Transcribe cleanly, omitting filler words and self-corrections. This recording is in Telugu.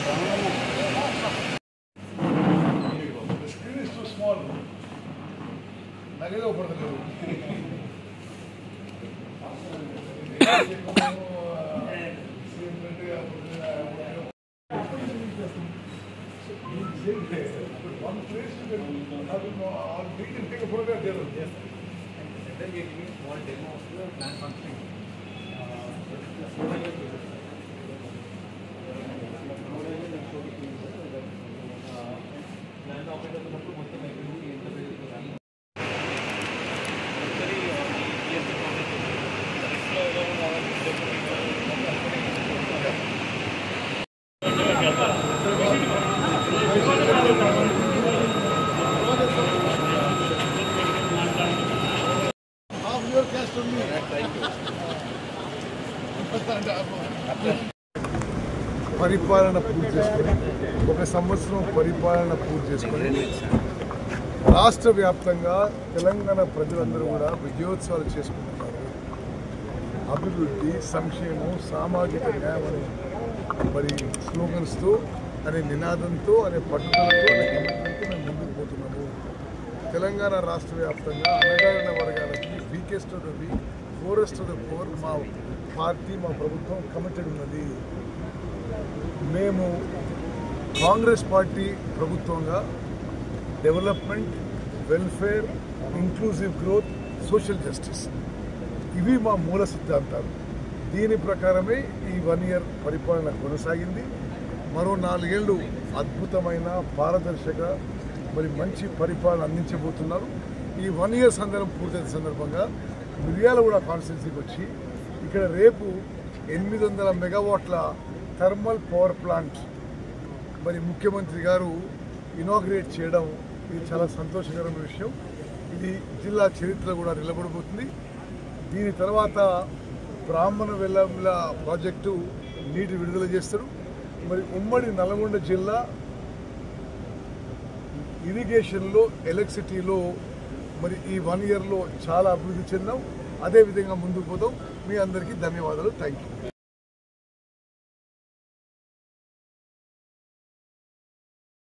The screen is too small. Nagelo padadallu. One place you can have all we can take a photograph there. Yes. And then we give small demo of the plant functioning. పరిపాలన పూర్తి చేసుకొని ఒక సంవత్సరం పరిపాలన పూర్తి చేసుకొని రాష్ట్ర వ్యాప్తంగా తెలంగాణ ప్రజలందరూ కూడా విజయోత్సవాలు చేసుకుంటున్నారు. అభివృద్ధి, సంక్షేమం, సామాజిక న్యాయం అనే మరి స్లోగన్స్తో అనే నినాదంతో అనే పట్టుదలతో అనే కమిట్మెంట్తో మేము ముందుకు పోతున్నాము. తెలంగాణ రాష్ట్ర వ్యాప్తంగా అణగారిన వర్గాలకి weakest of the week, forest of the pour మా పార్టీ, మా ప్రభుత్వం కమిటెడ్ ఉన్నది. మేము కాంగ్రెస్ పార్టీ ప్రభుత్వంగా development, welfare, inclusive growth, social justice ఇవి మా మూల సిద్ధాంతాలు. దీని ప్రకారమే ఈ 1 year పరిపాలన కొనసాగింది. మరో 4 ఏళ్ళు అద్భుతమైన పారదర్శక మరి మంచి పరిపాలన అందించబోతున్నారు. ఈ 1 year పూర్తయిన సందర్భంగా మిర్యాలగూడ కాన్స్టిట్యున్సీకి వచ్చి ఇక్కడ రేపు 800 మెగావాట్ల థర్మల్ పవర్ ప్లాంట్ మరి ముఖ్యమంత్రి గారు ఇనాగ్రేట్ చేయడం ఇది చాలా సంతోషకరమైన విషయం. ఇది జిల్లా చరిత్ర కూడా నిలబడిపోతుంది. దీని తర్వాత బ్రాహ్మణ వెల్లంల ప్రాజెక్టు నీటి విడుదల చేస్తారు. మరి ఉమ్మడి నల్గొండ జిల్లా ఇరిగేషన్లో, ఎలక్ట్రిసిటీలో మరి ఈ 1 yearలో చాలా అభివృద్ధి చెందాం. అదేవిధంగా ముందుకు పోతాం. మీ అందరికీ ధన్యవాదాలు. Thank you.